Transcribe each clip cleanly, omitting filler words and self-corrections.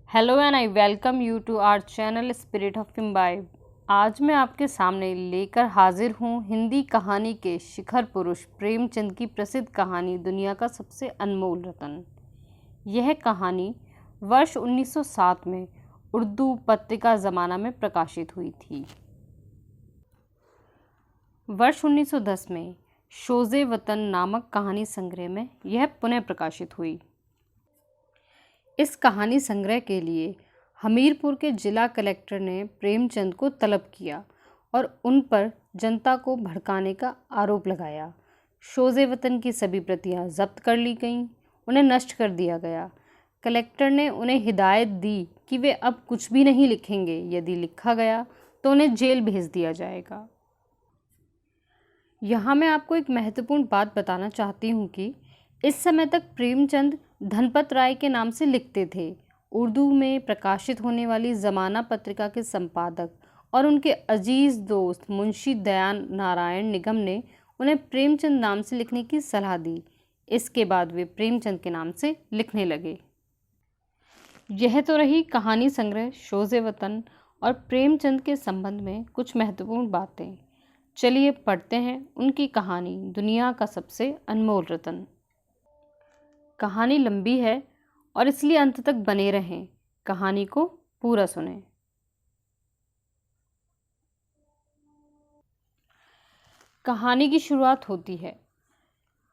Hello and I welcome you to our channel spirit of imbibe. आज मैं आपके सामने लेकर हाजिर हूँ हिंदी कहानी के शिखर पुरुष प्रेमचंद की प्रसिद्ध कहानी दुनिया का सबसे अनमोल रतन। यह कहानी वर्ष 1907 में उर्दू पत्रिका ज़माना में प्रकाशित हुई थी। वर्ष 1910 में शोज़े वतन नामक कहानी संग्रह में यह पुनः प्रकाशित हुई। इस कहानी संग्रह के लिए हमीरपुर के जिला कलेक्टर ने प्रेमचंद को तलब किया और उन पर जनता को भड़काने का आरोप लगाया। शोज़े वतन की सभी प्रतियां जब्त कर ली गईं, उन्हें नष्ट कर दिया गया। कलेक्टर ने उन्हें हिदायत दी कि वे अब कुछ भी नहीं लिखेंगे, यदि लिखा गया तो उन्हें जेल भेज दिया जाएगा। यहाँ मैं आपको एक महत्वपूर्ण बात बताना चाहती हूँ कि इस समय तक प्रेमचंद धनपत राय के नाम से लिखते थे। उर्दू में प्रकाशित होने वाली ज़माना पत्रिका के संपादक और उनके अजीज़ दोस्त मुंशी दयान नारायण निगम ने उन्हें प्रेमचंद नाम से लिखने की सलाह दी। इसके बाद वे प्रेमचंद के नाम से लिखने लगे। यह तो रही कहानी संग्रह शोज़े वतन और प्रेमचंद के संबंध में कुछ महत्वपूर्ण बातें। चलिए पढ़ते हैं उनकी कहानी दुनिया का सबसे अनमोल रतन। कहानी लंबी है और इसलिए अंत तक बने रहें, कहानी को पूरा सुनें। कहानी की शुरुआत होती है।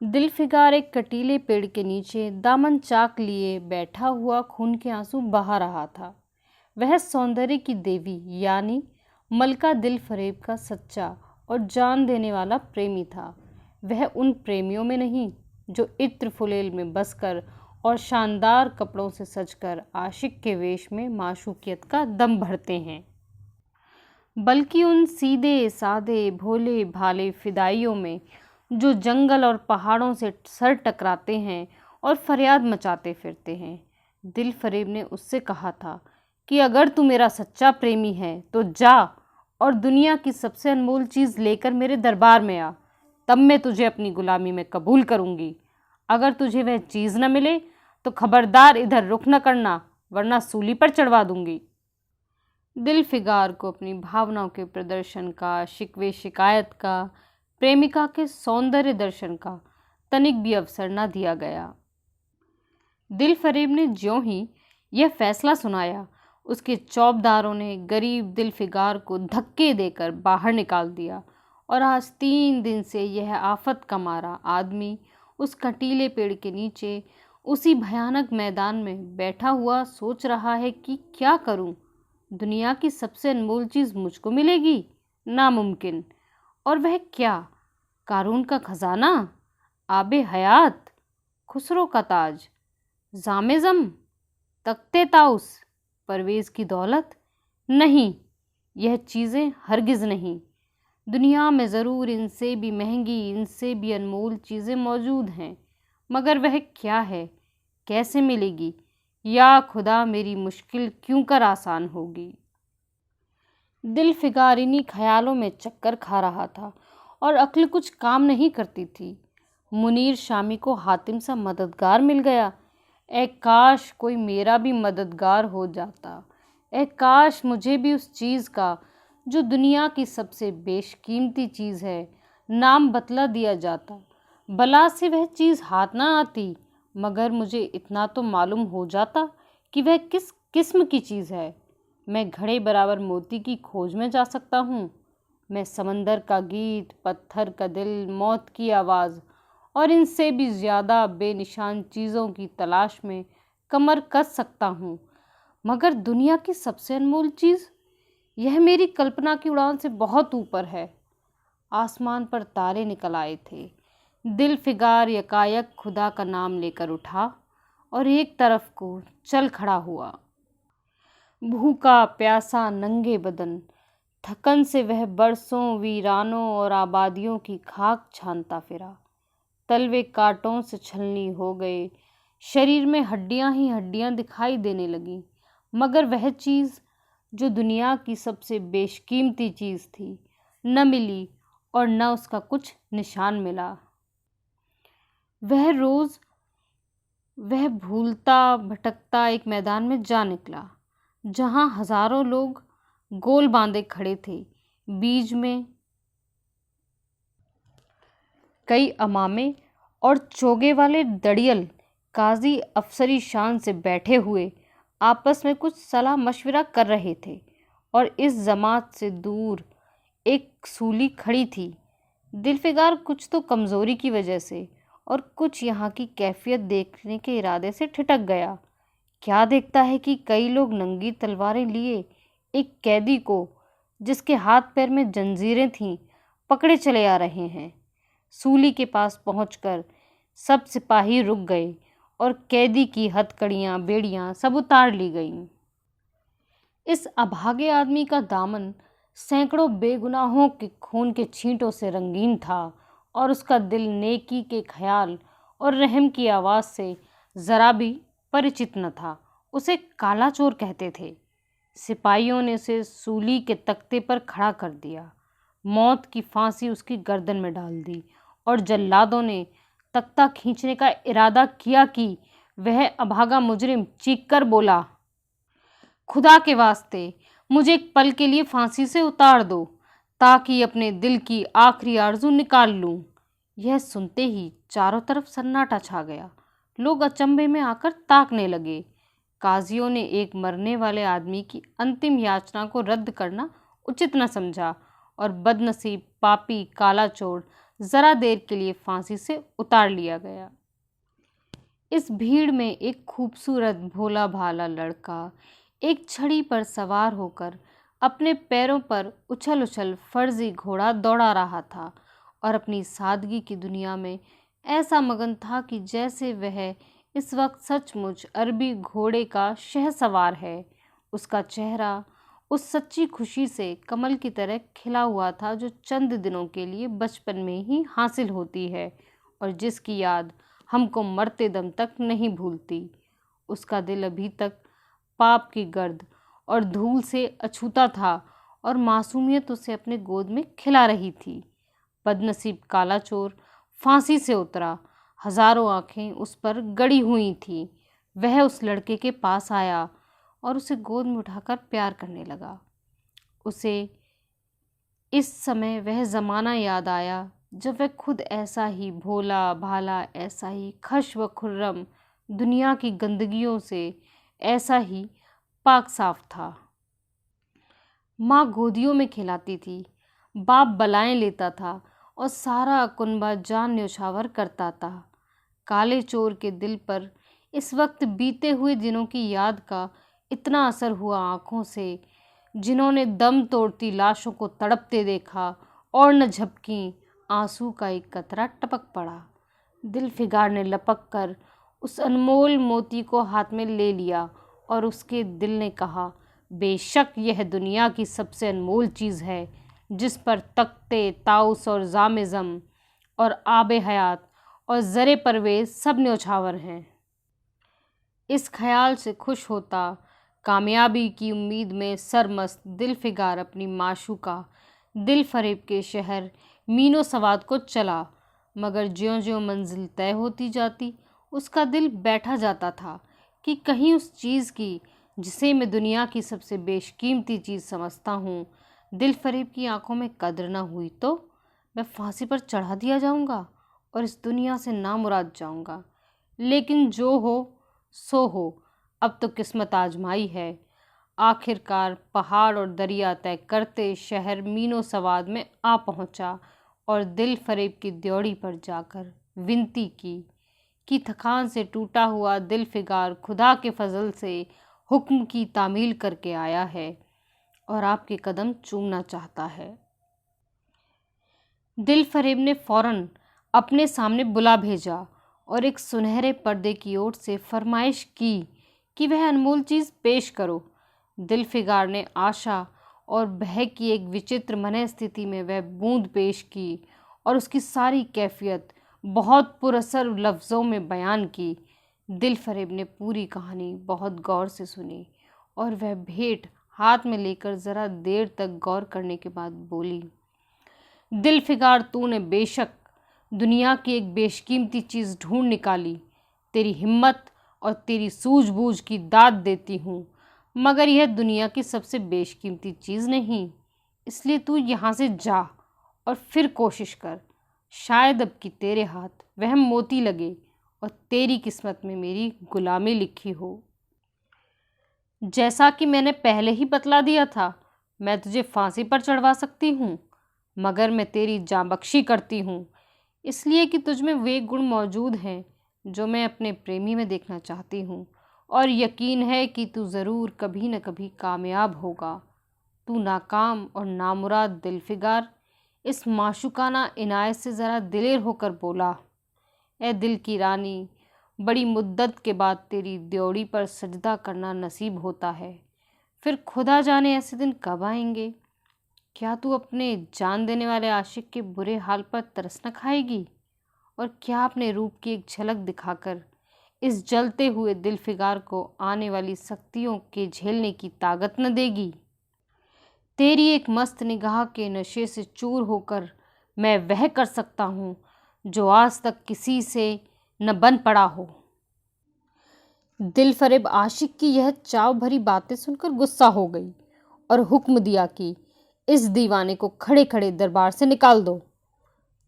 दिलफिगार एक कटीले पेड़ के नीचे दामन चाक लिए बैठा हुआ खून के आंसू बहा रहा था। वह सौंदर्य की देवी यानी मलका दिलफरेब का सच्चा और जान देने वाला प्रेमी था। वह उन प्रेमियों में नहीं जो इत्र फुलेल में बसकर और शानदार कपड़ों से सजकर आशिक के वेश में माशूकियत का दम भरते हैं, बल्कि उन सीधे साधे भोले भाले फिदाइयों में जो जंगल और पहाड़ों से सर टकराते हैं और फरियाद मचाते फिरते हैं। दिलफरेब ने उससे कहा था कि अगर तू मेरा सच्चा प्रेमी है तो जा और दुनिया की सबसे अनमोल चीज़ लेकर मेरे दरबार में आ, तब मैं तुझे अपनी गुलामी में कबूल करूँगी। अगर तुझे वह चीज़ न मिले तो खबरदार इधर रुख न करना, वरना सूली पर चढ़वा दूंगी। दिलफिगार को अपनी भावनाओं के प्रदर्शन का, शिकवे शिकायत का, प्रेमिका के सौंदर्य दर्शन का तनिक भी अवसर न दिया गया। दिलफरेब ने ज्यों ही यह फैसला सुनाया, उसके चौबदारों ने गरीब दिलफिगार को धक्के देकर बाहर निकाल दिया और आज 3 दिन से यह आफत का मारा आदमी उस कटीले पेड़ के नीचे उसी भयानक मैदान में बैठा हुआ सोच रहा है कि क्या करूं? दुनिया की सबसे अनमोल चीज़ मुझको मिलेगी? नामुमकिन। और वह क्या? कारून का खजाना, आबे हयात, खुसरो का ताज, जामेजम, तख्ते ताउस, परवेज़ की दौलत? नहीं, यह चीज़ें हरगिज़ नहीं। दुनिया में ज़रूर इनसे भी महंगी, इनसे भी अनमोल चीज़ें मौजूद हैं, मगर वह क्या है, कैसे मिलेगी? या खुदा, मेरी मुश्किल क्यों कर आसान होगी। दिलफिगार इन्हीं ख्यालों में चक्कर खा रहा था और अक्ल कुछ काम नहीं करती थी। मुनीर शामी को हातिम सा मददगार मिल गया। ए काश कोई मेरा भी मददगार हो जाता। ए काश मुझे भी उस चीज़ का जो दुनिया की सबसे बेशकीमती चीज़ है नाम बतला दिया जाता। भला से वह चीज़ हाथ ना आती, मगर मुझे इतना तो मालूम हो जाता कि वह किस किस्म की चीज़ है। मैं घड़े बराबर मोती की खोज में जा सकता हूँ। मैं समंदर का गीत, पत्थर का दिल, मौत की आवाज़ और इनसे भी ज़्यादा बेनिशान चीज़ों की तलाश में कमर कस सकता हूँ, मगर दुनिया की सबसे अनमोल चीज़, यह मेरी कल्पना की उड़ान से बहुत ऊपर है। आसमान पर तारे निकल आए थे। दिलफिगार यकायक खुदा का नाम लेकर उठा और एक तरफ को चल खड़ा हुआ। भूखा प्यासा, नंगे बदन, थकन से वह बरसों वीरानों और आबादियों की खाक छानता फिरा। तलवे कांटों से छलनी हो गए, शरीर में हड्डियां ही हड्डियां दिखाई देने लगीं, मगर वह चीज़ जो दुनिया की सबसे बेशकीमती चीज़ थी न मिली और न उसका कुछ निशान मिला। वह रोज़ वह भूलता भटकता एक मैदान में जा निकला, जहां हजारों लोग गोल बांधे खड़े थे। बीच में कई अमामे और चोगे वाले दड़ियल काजी अफसरी शान से बैठे हुए आपस में कुछ सलाह मशविरा कर रहे थे, और इस जमात से दूर एक सूली खड़ी थी। दिलफिगार कुछ तो कमजोरी की वजह से और कुछ यहाँ की कैफियत देखने के इरादे से ठिठक गया। क्या देखता है कि कई लोग नंगी तलवारें लिए एक कैदी को, जिसके हाथ पैर में जंजीरें थीं, पकड़े चले आ रहे हैं। सूली के पास पहुंचकर सब सिपाही रुक गए और कैदी की हथकड़ियां बेड़ियां सब उतार ली गईं। इस अभागे आदमी का दामन सैकड़ों बेगुनाहों के खून के छींटों से रंगीन था, और उसका दिल नेकी के ख्याल और रहम की आवाज़ से ज़रा भी परिचित न था। उसे काला चोर कहते थे। सिपाहियों ने उसे सूली के तख्ते पर खड़ा कर दिया, मौत की फांसी उसकी गर्दन में डाल दी, और जल्लादों ने तख्ता खींचने का इरादा किया कि वह अभागा मुजरिम चीखकर बोला, खुदा के वास्ते मुझे एक पल के लिए फांसी से उतार दो, ताकि अपने दिल की आखिरी आरजू निकाल लूं। यह सुनते ही चारों तरफ सन्नाटा छा गया। लोग अचंभे में आकर ताकने लगे। काजियों ने एक मरने वाले आदमी की अंतिम याचना को रद्द करना उचित न समझा, और बदनसीब पापी काला चोर जरा देर के लिए फांसी से उतार लिया गया। इस भीड़ में एक खूबसूरत भोला भाला लड़का एक छड़ी पर सवार होकर अपने पैरों पर उछल उछल फर्जी घोड़ा दौड़ा रहा था, और अपनी सादगी की दुनिया में ऐसा मगन था कि जैसे वह इस वक्त सचमुच अरबी घोड़े का शहसवार है। उसका चेहरा उस सच्ची खुशी से कमल की तरह खिला हुआ था जो चंद दिनों के लिए बचपन में ही हासिल होती है, और जिसकी याद हमको मरते दम तक नहीं भूलती। उसका दिल अभी तक पाप की गर्द और धूल से अछूता था, और मासूमियत उसे अपने गोद में खिला रही थी। बदनसीब काला चोर फांसी से उतरा। हजारों आंखें उस पर गड़ी हुई थीं। वह उस लड़के के पास आया और उसे गोद में उठाकर प्यार करने लगा। उसे इस समय वह ज़माना याद आया जब वह खुद ऐसा ही भोला भाला, ऐसा ही खुश व खुर्रम, दुनिया की गंदगियों से ऐसा ही पाक साफ था। माँ गोदियों में खिलाती थी, बाप बलाएं लेता था, और सारा कुनबा जान न्योछावर करता था। काले चोर के दिल पर इस वक्त बीते हुए दिनों की याद का इतना असर हुआ आँखों से, जिन्होंने दम तोड़ती लाशों को तड़पते देखा और न झपकी, आंसू का एक कतरा टपक पड़ा। दिलफिगार ने लपक कर उस अनमोल मोती को हाथ में ले लिया, और उसके दिल ने कहा, बेशक यह दुनिया की सबसे अनमोल चीज़ है, जिस पर तख्ते ताउस और जामेज़म और आबे हयात और ज़रे परवेज़ सब न्योछावर हैं। इस ख्याल से खुश होता, कामयाबी की उम्मीद में सरमस्त दिलफिगार अपनी माशूका दिल फरेब के शहर मीनो सवाद को चला। मगर ज्यों-ज्यों मंजिल तय होती जाती, उसका दिल बैठा जाता था कि कहीं उस चीज़ की, जिसे मैं दुनिया की सबसे बेशकीमती चीज़ समझता हूँ, दिल फरेब की आंखों में कद्र न हुई तो मैं फांसी पर चढ़ा दिया जाऊँगा और इस दुनिया से नामुराद जाऊँगा। लेकिन जो हो सो हो, अब तो किस्मत आजमाई है। आखिरकार पहाड़ और दरिया तय करते शहर मीनो सवाद में आ पहुँचा, और दिल फरेब की द्योड़ी पर जाकर विनती की कि थकान से टूटा हुआ दिलफिगार खुदा के फजल से हुक्म की तामील करके आया है और आपके कदम चूमना चाहता है। दिल फरेब ने फौरन अपने सामने बुला भेजा और एक सुनहरे पर्दे की ओर से फरमाइश की कि वह अनमोल चीज़ पेश करो। दिलफिगार ने आशा और भय की एक विचित्र मनस्थिति में वह बूंद पेश की, और उसकी सारी कैफियत बहुत पुरअसर लफ्ज़ों में बयान की। दिल फरेब ने पूरी कहानी बहुत गौर से सुनी, और वह भेंट हाथ में लेकर ज़रा देर तक गौर करने के बाद बोली, दिलफिगार, तूने बेशक दुनिया की एक बेशकीमती चीज़ ढूंढ निकाली। तेरी हिम्मत और तेरी सूझबूझ की दाद देती हूँ, मगर यह दुनिया की सबसे बेशकीमती चीज़ नहीं। इसलिए तू यहाँ से जा और फिर कोशिश कर। शायद अब कि तेरे हाथ वह मोती लगे और तेरी किस्मत में मेरी गुलामी लिखी हो। जैसा कि मैंने पहले ही बतला दिया था, मैं तुझे फांसी पर चढ़वा सकती हूँ, मगर मैं तेरी जाँबख्शी करती हूँ, इसलिए कि तुझ में वे गुण मौजूद हैं जो मैं अपने प्रेमी में देखना चाहती हूँ, और यकीन है कि तू ज़रूर कभी न कभी कामयाब होगा। तू नाकाम और नामुराद दिलफिगार इस माशुकाना इनायत से ज़रा दिलेर होकर बोला, ए दिल की रानी, बड़ी मुद्दत के बाद तेरी द्योड़ी पर सजदा करना नसीब होता है। फिर खुदा जाने ऐसे दिन कब आएंगे। क्या तू अपने जान देने वाले आशिक के बुरे हाल पर तरस न खाएगी, और क्या अपने रूप की एक झलक दिखाकर इस जलते हुए दिलफिगार को आने वाली सख्तियों के झेलने की ताकत न देगी। तेरी एक मस्त निगाह के नशे से चूर होकर मैं वह कर सकता हूँ जो आज तक किसी से न बन पड़ा हो। दिलफरेब आशिक की यह चाव भरी बातें सुनकर गुस्सा हो गई और हुक्म दिया कि इस दीवाने को खड़े खड़े दरबार से निकाल दो।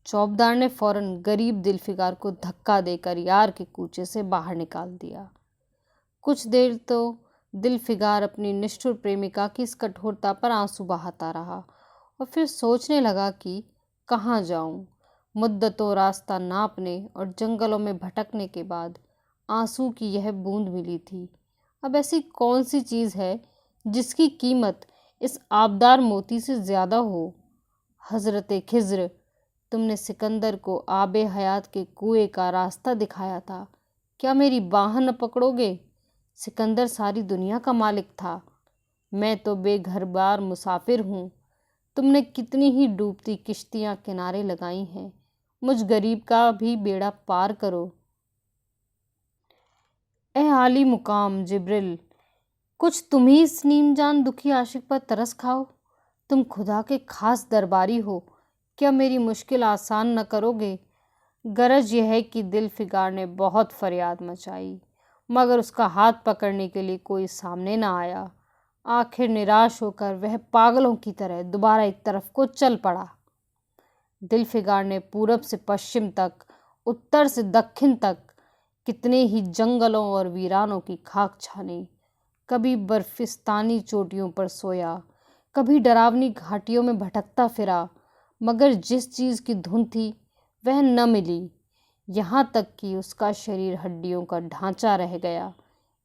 चौबदार ने फौरन गरीब दिलफिगार को धक्का देकर यार के कूचे से बाहर निकाल दिया। कुछ देर तो दिलफिगार अपनी निष्ठुर प्रेमिका की इस कठोरता पर आंसू बहाता रहा और फिर सोचने लगा कि कहाँ जाऊं। मुद्दतों रास्ता नापने और जंगलों में भटकने के बाद आंसू की यह बूंद मिली थी। अब ऐसी कौन सी चीज़ है जिसकी कीमत इस आबदार मोती से ज़्यादा हो। हज़रत खिज़्र, तुमने सिकंदर को आबे हयात के कुएं का रास्ता दिखाया था, क्या मेरी बाह न पकड़ोगे। सिकंदर सारी दुनिया का मालिक था, मैं तो बेघर बार मुसाफिर हूँ। तुमने कितनी ही डूबती किश्तियाँ किनारे लगाई हैं, मुझ गरीब का भी बेड़ा पार करो। ए आली मुकाम जिब्रिल, कुछ तुम ही इस नीमजान दुखी आशिक पर तरस खाओ। तुम खुदा के खास दरबारी हो, क्या मेरी मुश्किल आसान न करोगे। गरज यह है कि दिलफिगार ने बहुत फरियाद मचाई, मगर उसका हाथ पकड़ने के लिए कोई सामने न आया। आखिर निराश होकर वह पागलों की तरह दोबारा एक तरफ को चल पड़ा। दिलफिगार ने पूरब से पश्चिम तक, उत्तर से दक्षिण तक कितने ही जंगलों और वीरानों की खाक छानी। कभी बर्फिस्तानी चोटियों पर सोया, कभी डरावनी घाटियों में भटकता फिरा, मगर जिस चीज़ की धुन थी वह न मिली। यहाँ तक कि उसका शरीर हड्डियों का ढांचा रह गया।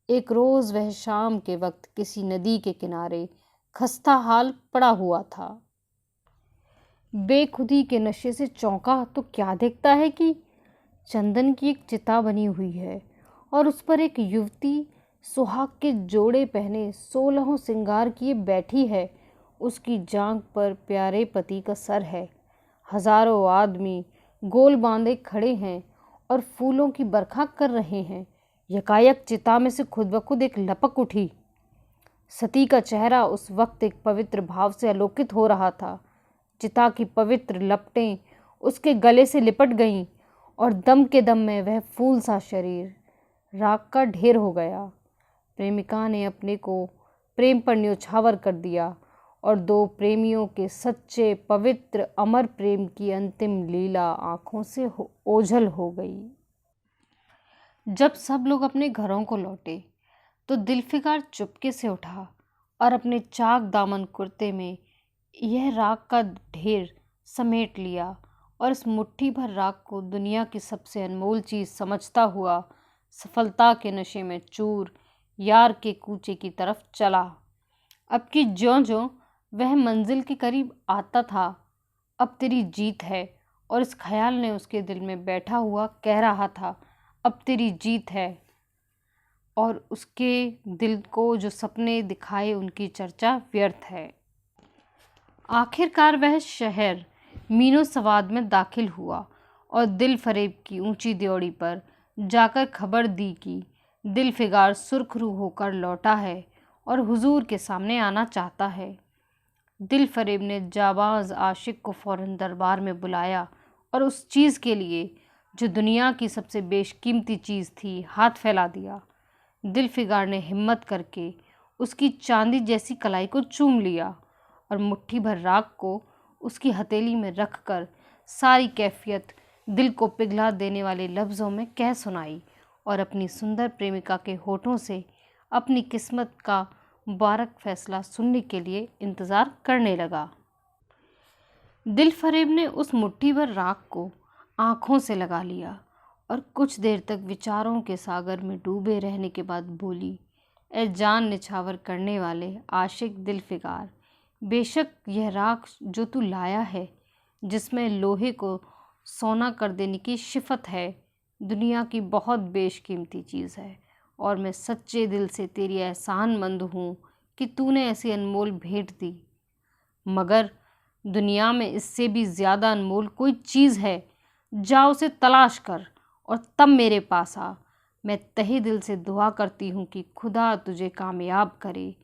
एक रोज़ वह शाम के वक्त किसी नदी के किनारे खस्ता हाल पड़ा हुआ था। बेखुदी के नशे से चौंका तो क्या देखता है कि चंदन की एक चिता बनी हुई है और उस पर एक युवती सुहाग के जोड़े पहने 16 श्रृंगार किए बैठी है। उसकी जांघ पर प्यारे पति का सर है। हजारों आदमी गोल बांधे खड़े हैं और फूलों की बरखा कर रहे हैं। यकायक चिता में से खुद ब खुद एक लपक उठी। सती का चेहरा उस वक्त एक पवित्र भाव से आलोकित हो रहा था। चिता की पवित्र लपटें उसके गले से लिपट गईं और दम के दम में वह फूल सा शरीर राख का ढेर हो गया। प्रेमिका ने अपने को प्रेम पर न्योछावर कर दिया और दो प्रेमियों के सच्चे पवित्र अमर प्रेम की अंतिम लीला आँखों से ओझल हो गई। जब सब लोग अपने घरों को लौटे तो दिलफिगार चुपके से उठा और अपने चाक दामन कुर्ते में यह राख का ढेर समेट लिया और इस मुट्ठी भर राख को दुनिया की सबसे अनमोल चीज़ समझता हुआ सफलता के नशे में चूर यार के कूचे की तरफ चला। अब कि ज्यों-ज्यों वह मंजिल के करीब आता था, अब तेरी जीत है, और इस ख्याल ने उसके दिल में बैठा हुआ कह रहा था, अब तेरी जीत है। और उसके दिल को जो सपने दिखाए उनकी चर्चा व्यर्थ है। आखिरकार वह शहर मीनो सवाद में दाखिल हुआ और दिलफरेब की ऊंची द्योड़ी पर जाकर खबर दी कि दिलफिगार सुर्खरू होकर लौटा है और हुजूर के सामने आना चाहता है। दिलफरेब ने जाबाज आशिक को फौरन दरबार में बुलाया और उस चीज़ के लिए जो दुनिया की सबसे बेशकीमती चीज़ थी, हाथ फैला दिया। दिलफिगार ने हिम्मत करके उसकी चांदी जैसी कलाई को चूम लिया और मुट्ठी भर राख को उसकी हथेली में रखकर सारी कैफियत दिल को पिघला देने वाले लफ्ज़ों में कह सुनाई और अपनी सुंदर प्रेमिका के होठों से अपनी किस्मत का मुबारक फैसला सुनने के लिए इंतज़ार करने लगा। दिलफरेब ने उस मुट्ठी भर राख को आँखों से लगा लिया और कुछ देर तक विचारों के सागर में डूबे रहने के बाद बोली, ए जान निछावर करने वाले आशिक दिलफिगार, बेशक यह राख जो तू लाया है, जिसमें लोहे को सोना कर देने की सिफत है, दुनिया की बहुत बेशकीमती चीज़ है और मैं सच्चे दिल से तेरी एहसानमंद हूँ कि तूने ऐसी अनमोल भेंट दी। मगर दुनिया में इससे भी ज़्यादा अनमोल कोई चीज़ है, जा उसे तलाश कर और तब मेरे पास आ। मैं तहे दिल से दुआ करती हूँ कि खुदा तुझे कामयाब करे।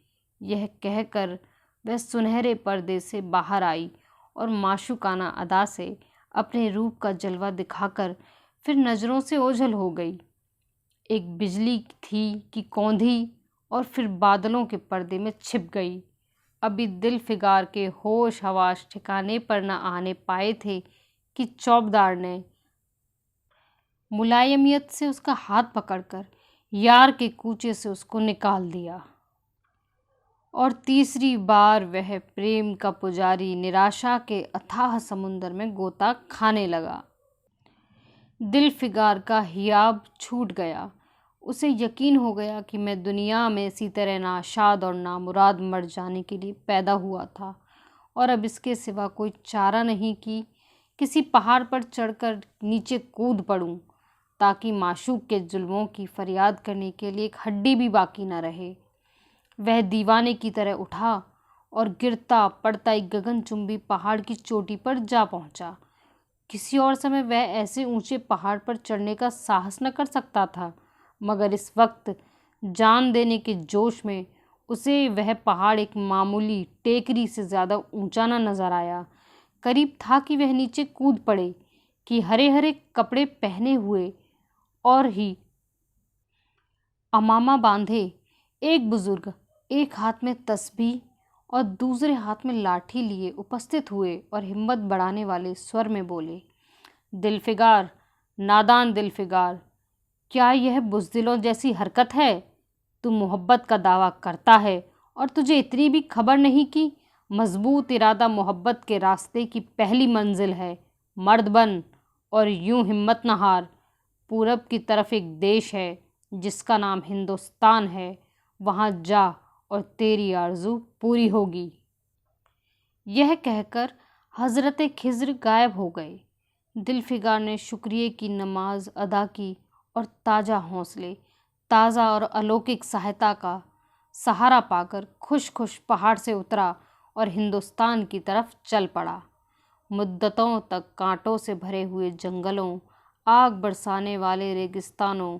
यह कहकर वह सुनहरे पर्दे से बाहर आई और माशूकाना अदा से अपने रूप का जलवा दिखाकर फिर नज़रों से ओझल हो गई। एक बिजली थी कि कौंधी और फिर बादलों के पर्दे में छिप गई। अभी दिलफिगार के होश हवास ठिकाने पर न आने पाए थे कि चौबदार ने मुलायमियत से उसका हाथ पकड़कर यार के कूचे से उसको निकाल दिया और तीसरी बार वह प्रेम का पुजारी निराशा के अथाह समुंदर में गोता खाने लगा। दिलफिगार का हियाब छूट गया। उसे यकीन हो गया कि मैं दुनिया में इसी तरह नाशाद और नामुराद मर जाने के लिए पैदा हुआ था और अब इसके सिवा कोई चारा नहीं कि किसी पहाड़ पर चढ़कर नीचे कूद पड़ूं ताकि माशूक के जुल्मों की फरियाद करने के लिए एक हड्डी भी बाकी न रहे। वह दीवाने की तरह उठा और गिरता पड़ता एक गगनचुंबी पहाड़ की चोटी पर जा पहुंचा। किसी और समय वह ऐसे ऊंचे पहाड़ पर चढ़ने का साहस न कर सकता था, मगर इस वक्त जान देने के जोश में उसे वह पहाड़ एक मामूली टेकरी से ज़्यादा ऊंचा न नजर आया। करीब था कि वह नीचे कूद पड़े कि हरे हरे कपड़े पहने हुए और ही अमामा बांधे एक बुजुर्ग एक हाथ में तस्बीह और दूसरे हाथ में लाठी लिए उपस्थित हुए और हिम्मत बढ़ाने वाले स्वर में बोले, दिलफिगार, नादान दिलफिगार, क्या यह बुज़दिलों जैसी हरकत है? तू मोहब्बत का दावा करता है और तुझे इतनी भी खबर नहीं कि मजबूत इरादा मोहब्बत के रास्ते की पहली मंजिल है। मर्द बन और यूं हिम्मत न हार। पूरब की तरफ एक देश है जिसका नाम हिंदुस्तान है, वहाँ जा और तेरी आरज़ू पूरी होगी। यह कहकर हज़रत खिज़्र गायब हो गए। दिलफिगार ने शुक्रिया की नमाज अदा की और ताज़ा हौसले, ताज़ा और अलौकिक सहायता का सहारा पाकर खुश खुश पहाड़ से उतरा और हिंदुस्तान की तरफ चल पड़ा। मुद्दतों तक कांटों से भरे हुए जंगलों, आग बरसाने वाले रेगिस्तानों,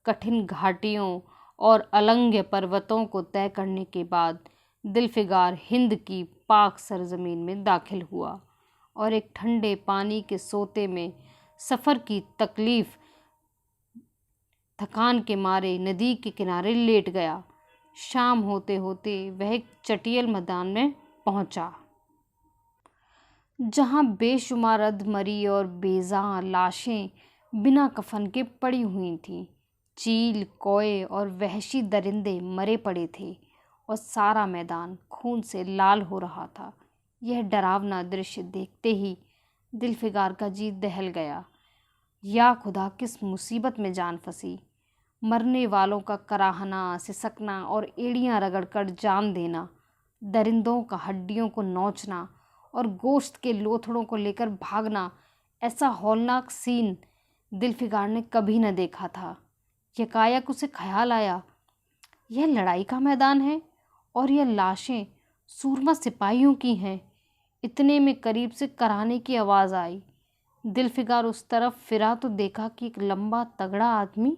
कठिन घाटियों और अलंघ्य पर्वतों को तय करने के बाद दिलफिगार हिंद की पाक सरजमीन में दाखिल हुआ और एक ठंडे पानी के सोते में सफ़र की तकलीफ थकान के मारे नदी के किनारे लेट गया। शाम होते होते वह एक चटियल मैदान में पहुंचा, जहां बेशुमार अधमरी और बेजान लाशें बिना कफन के पड़ी हुई थीं। चील, कौए और वहशी दरिंदे मरे पड़े थे और सारा मैदान खून से लाल हो रहा था। यह डरावना दृश्य देखते ही दिलफिगार का जी दहल गया। या खुदा, किस मुसीबत में जान फंसी। मरने वालों का कराहना, सिसकना और एड़ियां रगड़कर जान देना, दरिंदों का हड्डियों को नोचना और गोश्त के लोथड़ों को लेकर भागना, ऐसा हौलनाक सीन दिलफिगार ने कभी न देखा था। यकायक उसे ख्याल आया, यह लड़ाई का मैदान है और यह लाशें सूरमा सिपाहियों की हैं। इतने में करीब से कराहने की आवाज़ आई। दिलफिगार उस तरफ फिरा तो देखा कि एक लंबा तगड़ा आदमी,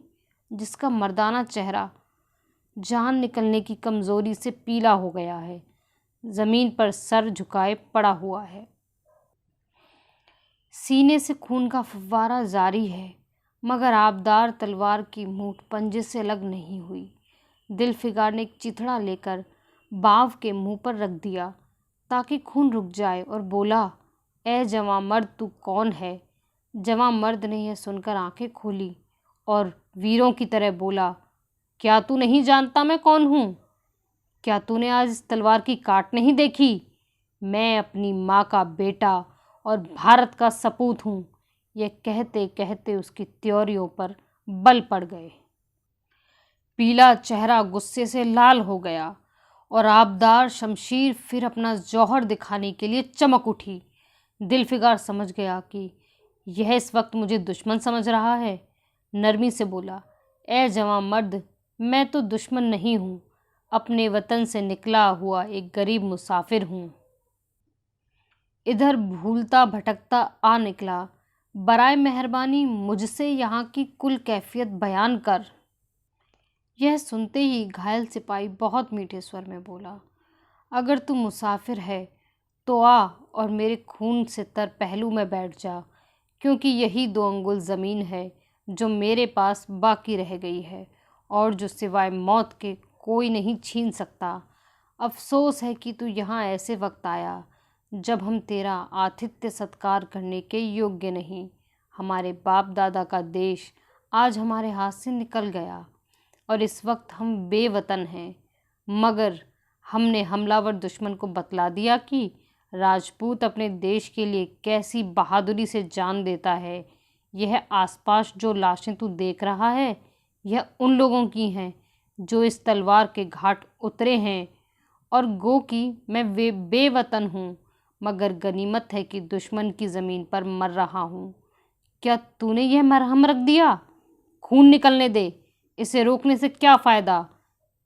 जिसका मर्दाना चेहरा जान निकलने की कमज़ोरी से पीला हो गया है, ज़मीन पर सर झुकाए पड़ा हुआ है। सीने से खून का फव्वारा जारी है मगर आबदार तलवार की मूठ पंजे से अलग नहीं हुई। दिलफिगार ने एक चिथड़ा लेकर बाव के मुंह पर रख दिया ताकि खून रुक जाए और बोला, ए जवां मर्द, तू कौन है? जवां मर्द ने यह सुनकर आंखें खोली और वीरों की तरह बोला, क्या तू नहीं जानता मैं कौन हूँ? क्या तूने आज इस तलवार की काट नहीं देखी? मैं अपनी माँ का बेटा और भारत का सपूत हूँ। यह कहते कहते उसकी त्योरियों पर बल पड़ गए। पीला चेहरा गुस्से से लाल हो गया और आबदार शमशीर फिर अपना जौहर दिखाने के लिए चमक उठी। दिलफिगार समझ गया कि यह इस वक्त मुझे दुश्मन समझ रहा है। नरमी से बोला, ए जवां मर्द, मैं तो दुश्मन नहीं हूँ, अपने वतन से निकला हुआ एक गरीब मुसाफिर हूँ। इधर भूलता भटकता आ निकला, बराए मेहरबानी मुझसे यहाँ की कुल कैफियत बयान कर। यह सुनते ही घायल सिपाही बहुत मीठे स्वर में बोला, अगर तू मुसाफिर है तो आ और मेरे खून से तर पहलू में बैठ जा, क्योंकि यही 2 अंगुल ज़मीन है जो मेरे पास बाकी रह गई है और जो सिवाय मौत के कोई नहीं छीन सकता। अफसोस है कि तू यहाँ ऐसे वक्त आया जब हम तेरा आतिथ्य सत्कार करने के योग्य नहीं। हमारे बाप दादा का देश आज हमारे हाथ से निकल गया और इस वक्त हम बेवतन हैं, मगर हमने हमलावर दुश्मन को बतला दिया कि राजपूत अपने देश के लिए कैसी बहादुरी से जान देता है। यह आसपास जो लाशें तू देख रहा है, यह उन लोगों की हैं जो इस तलवार के घाट उतरे हैं, और गो कि मैं वे बेवतन हूँ, मगर गनीमत है कि दुश्मन की ज़मीन पर मर रहा हूँ। क्या तूने यह मरहम रख दिया? खून निकलने दे, इसे रोकने से क्या फ़ायदा?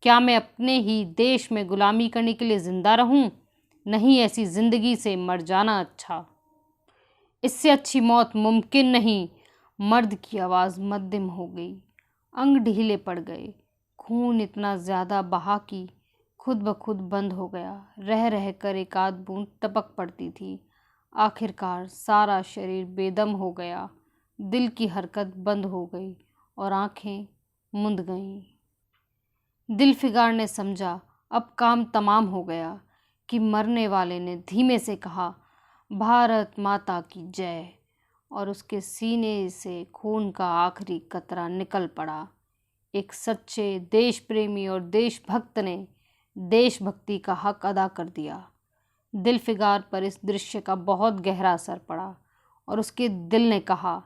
क्या मैं अपने ही देश में गुलामी करने के लिए ज़िंदा रहूं? नहीं, ऐसी ज़िंदगी से मर जाना अच्छा। इससे अच्छी मौत मुमकिन नहीं। मर्द की आवाज़ मध्यम हो गई, अंग ढीले पड़ गए, खून इतना ज़्यादा बहा कि खुद ब खुद बंद हो गया। रह रह कर एक आध बूंद टपक पड़ती थी। आखिरकार सारा शरीर बेदम हो गया, दिल की हरकत बंद हो गई और आंखें मुंद गईं। दिलफिगार ने समझा अब काम तमाम हो गया कि मरने वाले ने धीमे से कहा, भारत माता की जय, और उसके सीने से खून का आखिरी कतरा निकल पड़ा। एक सच्चे देश प्रेमी और देशभक्त ने देशभक्ति का हक अदा कर दिया। दिलफिगार पर इस दृश्य का बहुत गहरा असर पड़ा और उसके दिल ने कहा,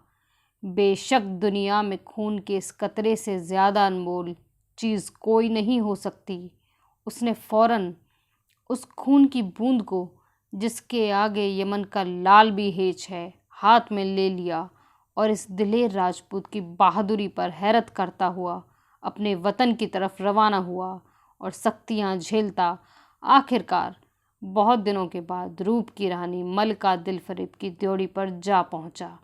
बेशक दुनिया में खून के इस कतरे से ज़्यादा अनमोल चीज़ कोई नहीं हो सकती। उसने फौरन उस खून की बूंद को, जिसके आगे यमन का लाल भी हेच है, हाथ में ले लिया और इस दिलेर राजपूत की बहादुरी पर हैरत करता हुआ अपने वतन की तरफ रवाना हुआ और सख्तियाँ झेलता आखिरकार बहुत दिनों के बाद रूप की रानी मलिका दिलफरेब की ड्योढ़ी पर जा पहुंचा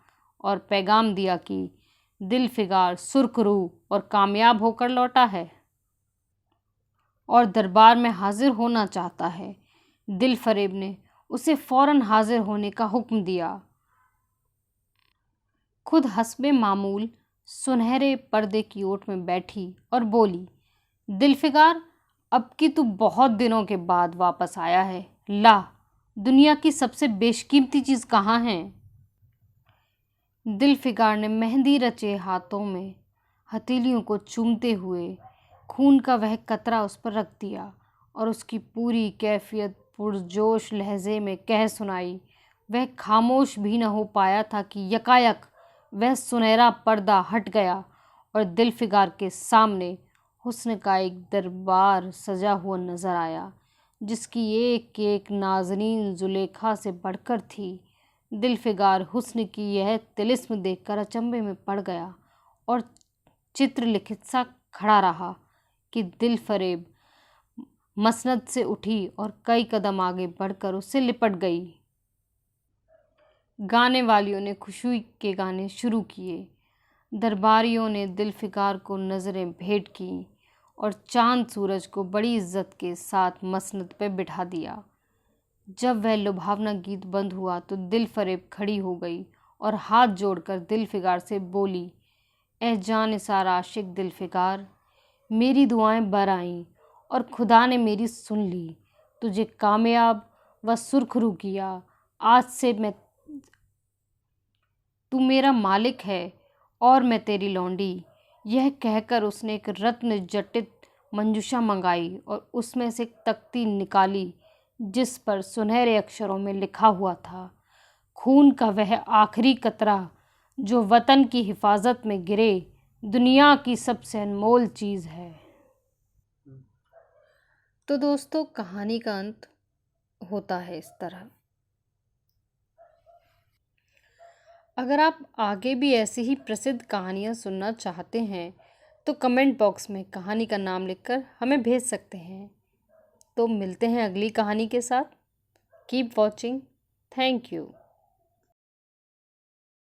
और पैगाम दिया कि दिलफिगार सुर्खरू और कामयाब होकर लौटा है और दरबार में हाजिर होना चाहता है। दिलफरेब ने उसे फौरन हाजिर होने का हुक्म दिया। खुद हस्बे मामूल सुनहरे पर्दे की ओट में बैठी और बोली, दिलफिगार, अब की तू बहुत दिनों के बाद वापस आया है। ला, दुनिया की सबसे बेशकीमती चीज़ कहाँ है? दिलफिगार ने मेहंदी रचे हाथों में हथेलियों को चूमते हुए खून का वह कतरा उस पर रख दिया और उसकी पूरी कैफियत पुरजोश लहजे में कह सुनाई। वह खामोश भी न हो पाया था कि यकायक वह सुनहरा पर्दा हट गया और दिलफिगार के सामने हुस्न का एक दरबार सजा हुआ नजर आया, जिसकी एक एक नाज़नीन जुलेखा से बढ़कर थी। दिलफिगार हुस्न की यह तिलिस्म देखकर अचंभे में पड़ गया और चित्रलिखित सा खड़ा रहा कि दिलफरेब मसनद से उठी और कई कदम आगे बढ़कर उससे लिपट गई। गाने वालियों ने खुशी के गाने शुरू किए। दरबारियों ने दिलफिगार को नज़रें भेंट की और चांद सूरज को बड़ी इज्जत के साथ मसनद पर बिठा दिया। जब वह लुभावना गीत बंद हुआ तो दिलफरेब खड़ी हो गई और हाथ जोड़कर दिलफिगार से बोली, ए जान निसार आशिक दिल फिकार, मेरी दुआएं बर आईं और खुदा ने मेरी सुन ली। तुझे कामयाब व सुरखरू किया, आज से मैं तू मेरा मालिक है और मैं तेरी लौंडी। यह कहकर उसने एक रत्न जटित मंजूषा मंगाई और उसमें से एक तख्ती निकाली जिस पर सुनहरे अक्षरों में लिखा हुआ था, खून का वह आखिरी कतरा जो वतन की हिफाजत में गिरे, दुनिया की सबसे अनमोल चीज़ है। तो दोस्तों, कहानी का अंत होता है इस तरह। अगर आप आगे भी ऐसी ही प्रसिद्ध कहानियाँ सुनना चाहते हैं तो कमेंट बॉक्स में कहानी का नाम लिखकर हमें भेज सकते हैं। तो मिलते हैं अगली कहानी के साथ। Keep watching. Thank you.